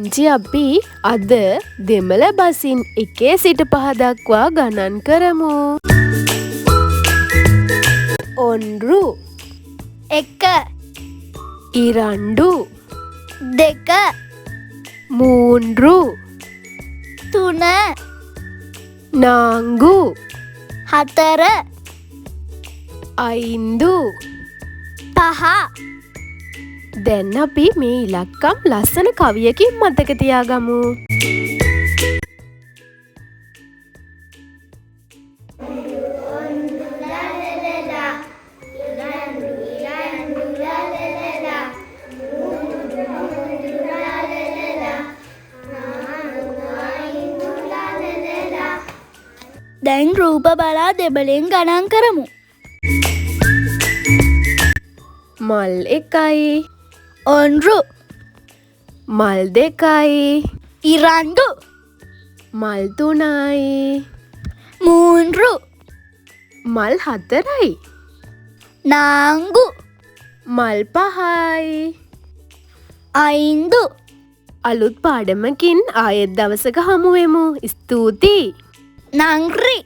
පුංචි අපි අද දෙමළ බසින් 1 සිට 5 දක්වා ගණන් කරමු. ඔන්රු 1 ඉරන්ඩු 2 මූන්රු 3 නාංගු 4 අයින්දු 5 දැන් අපි මේ ඉලක්කම් ලස්සන කවියකින් මතක තියාගමු. දැන් රූප බලා දෙබලෙන් ගණන් කරමු. මල් 1යි ඔන්රු මල් 2යි ඉරන්ඩු මල් 3යි මූන්රු මල් 4යි නාංගු මල් 5යි. අයින්දු අලුත් පාඩමකින් ආයෙත් දවසක හමු වෙමු. ස්තුතියි. නංග්‍රි